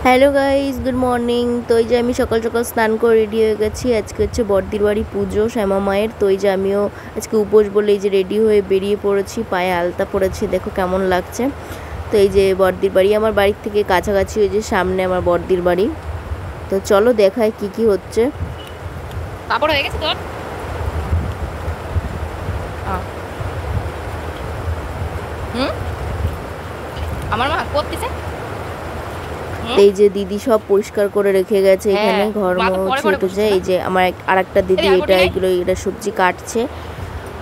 Hello guys, good morning. তো এই যে আমি সকাল সকাল স্নান করে রেডি হয়ে গেছি। আজকে হচ্ছে বড়দির বাড়ি পুজো শ্যামা মায়ের। তো এই যে আমিও আজকে উপোস বলে এই যে রেডি হয়ে বেরিয়ে পড়েছি, পায়ে আলতা পরেছি, দেখো কেমন লাগছে। তো এই যে বড়দির বাড়ি আমার বাড়ির থেকে কাছাকাছি, ওই যে সামনে আমার বড়দির বাড়ি। তো চলো দেখায় কি কি হচ্ছে। কাপড় হয়ে গেছে তোর? হুম, আমার মা করতেছে। এই যে দিদি সব পরিষ্কার করে রেখে গেছে এখানে, ঘর মা তো পরে পরে মুছে। বসেছে না। এই যে আমার আরেকটা দিদি এদিকে এটা বটি নেই। এটা সবজি কাটছে।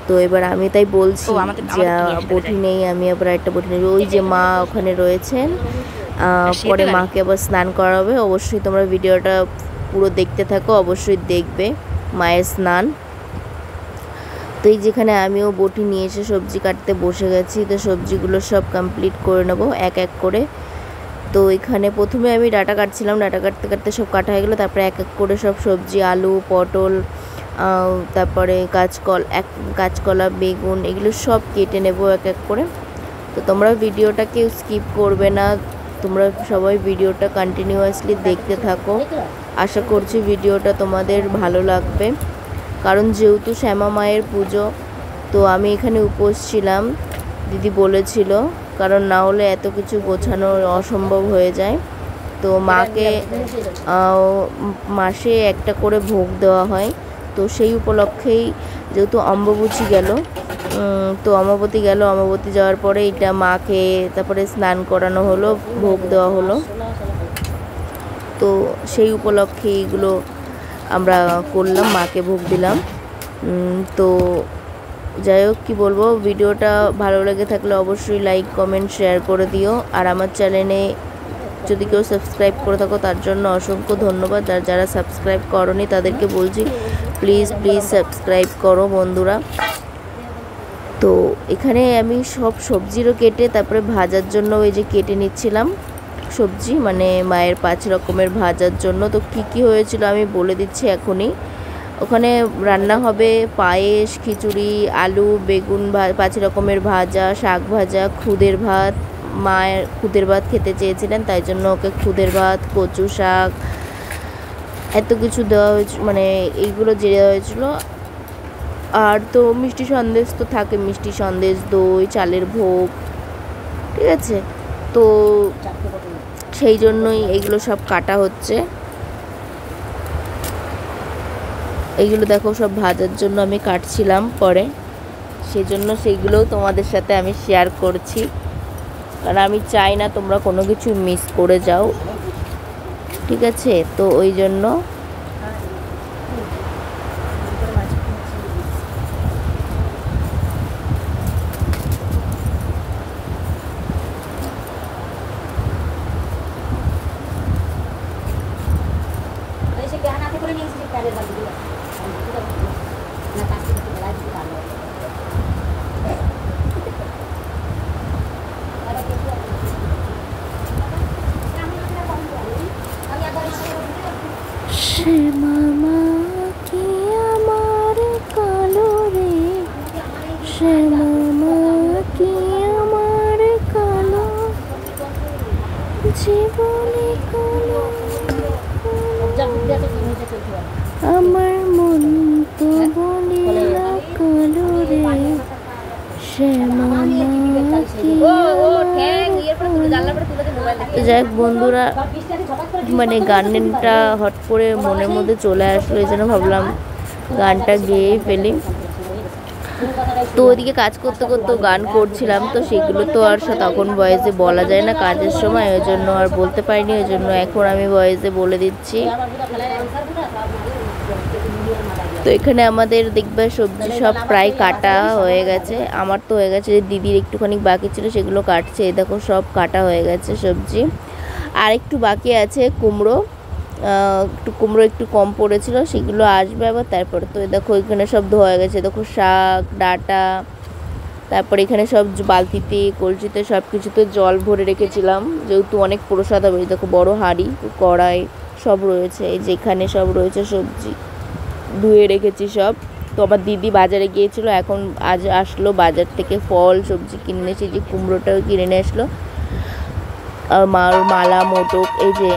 তো এবার আমি তাই বলছি ও যে আমাদের আমাদের তো নিয়ে আসতে বটি যাই। নেই, আমি আবার একটা বটি নেই। ওই যে মা ওখানে রয়েছেন, সে তো পরে জানি। মাকে আবার স্নান করাবে। অবশ্যই তোমরা ভিডিওটা পুরো দেখতে থাকো, অবশ্যই দেখবে মায়ের স্নান। তো এই যেখানে আমিও বটি নিয়ে এসে সবজি কাটতে বসে গেছি। তো সবজিগুলো সব কমপ্লিট করে নেবো এক এক করে। তো এখানে প্রথমে আমি ডাটা কাটছিলাম, ডাটা কাটতে কাটতে সব কাটা হয়ে গেলো। তারপরে এক এক করে সব সবজি, আলু, পটল, তারপরে কাঁচকলা, বেগুন, এগুলো সব কেটে নেব এক এক করে। তো তোমরা ভিডিওটা কেউ স্কিপ করবে না, তোমরা সবাই ভিডিওটা কন্টিনিউয়াসলি দেখতে থাকো। আশা করছি ভিডিওটা তোমাদের ভালো লাগবে, কারণ যেহেতু শ্যামা মায়ের পুজো, তো আমি এখানে উপোস ছিলাম, দিদি বলেছিল, কারণ না হলে এত কিছু গোছানো অসম্ভব হয়ে যায়। তো মাকে মাসে একটা করে ভোগ দেওয়া হয়। তো সেই উপলক্ষেই যেহেতু অম্বুবাচী গেল, তো অমাবতী গেল, অমাবতী যাওয়ার পরে এটা মাকে তারপরে স্নান করানো হলো, ভোগ দেওয়া হলো। তো সেই উপলক্ষে এগুলো আমরা করলাম, মাকে ভোগ দিলাম। তো যাই হোক, কী বলবো, ভিডিওটা ভালো লেগে থাকলে অবশ্যই লাইক, কমেন্ট, শেয়ার করে দিও। আর আমার চ্যানেলে যদি কেউ সাবস্ক্রাইব করে থাকো তার জন্য অসংখ্য ধন্যবাদ। আর যারা সাবস্ক্রাইব করোনি তাদেরকে বলছি প্লিজ প্লিজ সাবস্ক্রাইব করো বন্ধুরা। তো এখানে আমি সব সবজিরও কেটে তারপরে ভাজার জন্য ওই যে কেটে নিচ্ছিলাম সবজি, মানে মায়ের 5 রকমের ভাজার জন্য। তো কী কী হয়েছিল আমি বলে দিচ্ছি এখনই। ওখানে রান্না হবে পায়েস, খিচুড়ি, আলু, বেগুন, 5 রকমের ভাজা, শাক ভাজা, খুদের ভাত। মায়ের খুদের ভাত খেতে চেয়েছিলেন, তাই জন্য ওকে খুদের ভাত, কচু শাক, এত কিছু দেওয়া হয়েছিল, মানে এইগুলো যে দেওয়া হয়েছিল। আর তো মিষ্টি সন্দেশ তো থাকে, মিষ্টি সন্দেশ, দই, চালের ভোগ, ঠিক আছে। তো সেই জন্যই এইগুলো সব কাটা হচ্ছে। এইগুলো দেখো সব ভাজার জন্য আমি কাটছিলাম পরে, সেই জন্য সেইগুলোও তোমাদের সাথে আমি শেয়ার করছি, কারণ আমি চাই না তোমরা কোনো কিছু মিস করে যাও, ঠিক আছে। তো ওই জন্য শ্যামা কি আমার কালো রে, শ্যামা কি আমার কালো, জীবনে কালো আমার মন তো বলে না কালো রে, শ্যামা কি আমার। যাই হোক বন্ধুরা, মানে গানটা হট করে মনের মধ্যে চলে আসলো, এই জন্য ভাবলাম গানটা গেয়েই ফেলি। তো ওইদিকে কাজ করতে করতে গান করছিলাম, তো সেগুলো তো আর তখন ভয়েসে বলা যায় না কাজের সময়, ওই জন্য আর বলতে পারিনি, ওই জন্য এখন আমি ভয়েসে বলে দিচ্ছি। তো এখানে আমাদের দেখবে সবজি সব প্রায় কাটা হয়ে গেছে, আমার তো হয়ে গেছে, দিদির একটুখানি বাকি ছিল সেগুলো কাটছে। এই দেখো সব কাটা হয়ে গেছে সবজি, আর একটু বাকি আছে কুমড়ো, কুমড়ো একটু কম পড়েছিল, সেগুলো আসবে আবার তারপরে। তো দেখো এখানে সব ধোয়া গেছে, দেখো শাক, ডাঁটা, তারপরে এখানে সব বালতিতে, কলসিতে, সব কিছুতে জল ভরে রেখেছিলাম, যেহেতু অনেক প্রসাদ হবে। দেখো বড় হাঁড়ি, কড়াই সব রয়েছে, এই যে এখানে সব রয়েছে, সবজি ধুয়ে রেখেছি সব। তো আমার দিদি বাজারে গিয়েছিল, এখন আজ আসলো বাজার থেকে ফল সবজি কিনে এনেছে, যে কুমড়োটাও কিনে নিয়ে আসলো। মার মালা মোটক এই যে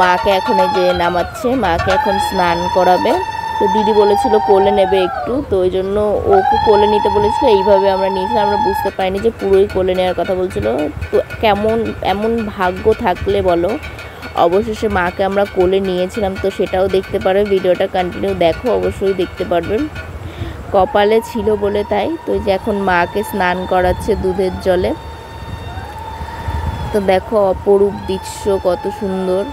মাকে এখন এই যে নামাচ্ছে, মাকে এখন স্নান করাবে। তো দিদি বলেছিল কোলে নেবে একটু, তো ওই জন্য ওকে কোলে নিতে বলেছিল, এইভাবে আমরা নিয়েছিলাম। আমরা বুঝতে পারিনি যে পুরোই কোলে নেওয়ার কথা বলছিল। তো কেমন এমন ভাগ্য থাকলে বলো, অবশেষে মাকে আমরা কোলে নিয়েছিলাম। তো সেটাও দেখতে পারবে, ভিডিওটা কন্টিনিউ দেখো, অবশ্যই দেখতে পারবেন। কপালে ছিল বলে তাই। তো এই যে এখন মাকে স্নান করাচ্ছে দুধের জলে। তো দেখো অপরূপ দৃশ্য, কত সুন্দর।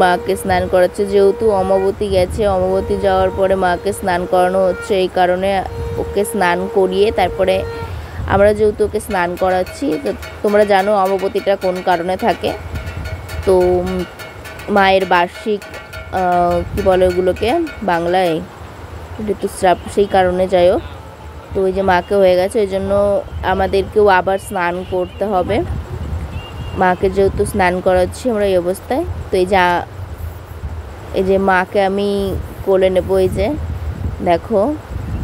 মাকে স্নান করাচ্ছে, যেহেতু অমাবতী গেছে, অমাবতী যাওয়ার পরে মাকে স্নান করানো হচ্ছে, এই কারণে ওকে স্নান করিয়ে তারপরে আমরা যেহেতু ওকে স্নান করাচ্ছি। তো তোমরা জানো অমাবতীটা কোন কারণে থাকে। তো মায়ের বার্ষিক কী বলে ওগুলোকে বাংলায়, ঋতুস্রাব, সেই কারণে যাই হোক। তো ওই যে মাকে হয়ে গেছে, ওই জন্য আমাদেরকেও আবার স্নান করতে হবে। মাকে যেহেতু স্নান করাচ্ছি আমরা এই অবস্থায়। তো এই যে মাকে আমি কোলে নেবো। এই যে দেখো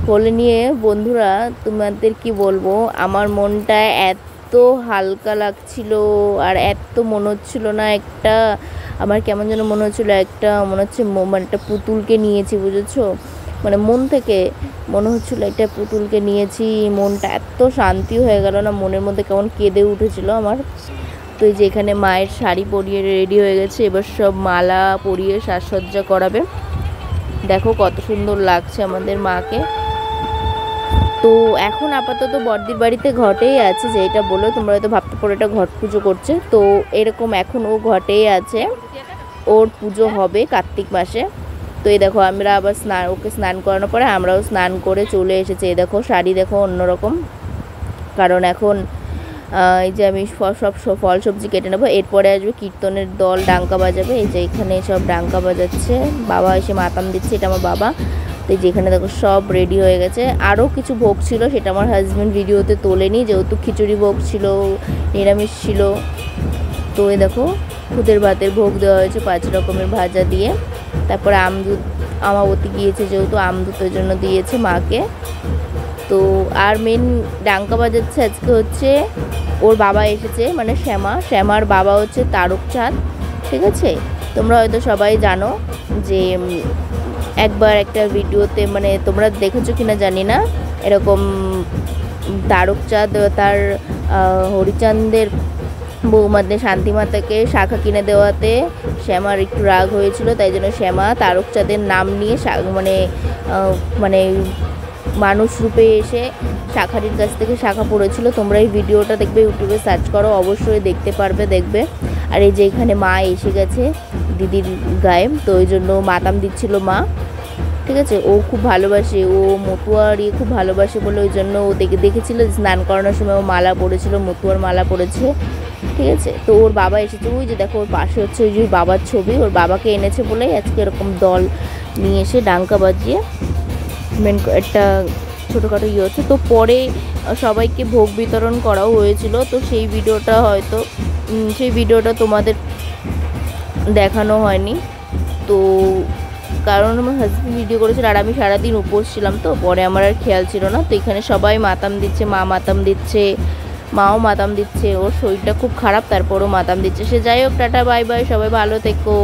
কোলে নিয়ে বন্ধুরা তোমাদের কি বলবো, আমার মনটা এত হালকা লাগছিল আর এত মনে হচ্ছিল না একটা, আমার কেমন যেন মনে হচ্ছিল একটা, মনে হচ্ছে মানে একটা পুতুলকে নিয়েছি, বুঝেছো? মানে মন থেকে মনে হচ্ছিলো একটা পুতুলকে নিয়েছি। মনটা এত শান্তি হয়ে গেল না, মনের মধ্যে কেমন কেঁদে উঠেছিল আমার। তো এই যে এখানে মায়ের শাড়ি পরিয়ে রেডি হয়ে গেছে, এবার সব মালা পরিয়ে সাজসজ্জা করাবে। দেখো কত সুন্দর লাগছে আমাদের মাকে। তো এখন আপাতত বড়দির বাড়িতে ঘটেই আছে, যে এটা বলো তোমরা হয়তো ভাবতে পারো এটা ঘট পুজো করছে, তো এরকম এখন ও ঘটেই আছে, ওর পুজো হবে কার্তিক মাসে। তো এই দেখো আমরা আবার ওকে স্নান করানোর পরে আমরাও স্নান করে চলে এসেছি। এই দেখো শাড়ি দেখো অন্যরকম, কারণ এখন এই যে আমি সব ফল সবজি কেটে নেবো। এরপরে আসবে কীর্তনের দল, ডাঙ্কা বাজাবে। এই যে এখানে সব ডাঙ্কা বাজাচ্ছে, বাবা এসে মাতাম দিচ্ছে, এটা আমার বাবা। তো যেখানে দেখো সব রেডি হয়ে গেছে। আরও কিছু ভোগ ছিল, সেটা আমার হাজব্যান্ড ভিডিওতে তোলেনি, যেহেতু খিচুড়ি ভোগ ছিল, নিরামিষ ছিল। তো এই দেখো খুদের ভাতের ভোগ দেওয়া হয়েছে 5 রকমের ভাজা দিয়ে। তারপরে আমদুধ, আমাবতী গিয়েছে যেহেতু আমদুধের জন্য দিয়েছে মাকে। তো আর মেন ডাঙ্কা বাজাচ্ছে আজকে হচ্ছে ওর বাবা এসেছে, মানে শ্যামার বাবা হচ্ছে তারক চাঁদ, ঠিক আছে? তোমরা হয়তো সবাই জানো যে একবার একটা ভিডিওতে, মানে তোমরা দেখেছো কিনা জানি না, এরকম তারক চাঁদ তার হরিচাঁদের বৌমাদের শান্তিমাতাকে শাখা কিনে দেওয়াতে শ্যামার একটু রাগ হয়েছিল, তাই জন্য শ্যামা তারক চাঁদের নাম নিয়ে মানে মানুষ রূপে এসে শাখারির কাছ থেকে শাখা পড়েছিল। তোমরা এই ভিডিওটা দেখবে, ইউটিউবে সার্চ করো, অবশ্যই দেখতে পারবে, দেখবে। আর এই যে এখানে মা এসে গেছে দিদির গায়ে, তো ওই জন্য মাতাম দিচ্ছিল মা, ঠিক আছে? ও খুব ভালোবাসে, ও মতুয়ার খুব ভালোবাসে বলে ওই জন্য ও দেখেছিল স্নান করানোর সময় ও মালা পড়েছিল, মতুয়ার মালা পড়েছে, ঠিক আছে? তো ওর বাবা এসেছে, ওই যে দেখো ওর পাশে হচ্ছে ওই যে বাবার ছবি, ওর বাবাকে এনেছে বলেই আজকে এরকম দল নিয়ে এসে ডাঙ্কা বাজিয়ে একটা ছোটোখাটো ইয়ে হচ্ছে। তো পরে সবাইকে ভোগ বিতরণ করাও হয়েছিল, তো সেই ভিডিওটা তোমাদের দেখানো হয়নি। তো কারণ আমার হাজব্যান্ড ভিডিও করেছিল আর আমি সারাদিন উপোস ছিলাম, তো পরে আমার আর খেয়াল ছিল না। তো এখানে সবাই মাতাম দিচ্ছে, মা মাতাম দিচ্ছে, মাও মাতাম দিচ্ছে, ওর শরীরটা খুব খারাপ তারপরও মাতাম দিচ্ছে। সে যাই হোক, টাটা বাই বাই, সবাই ভালো থেকো।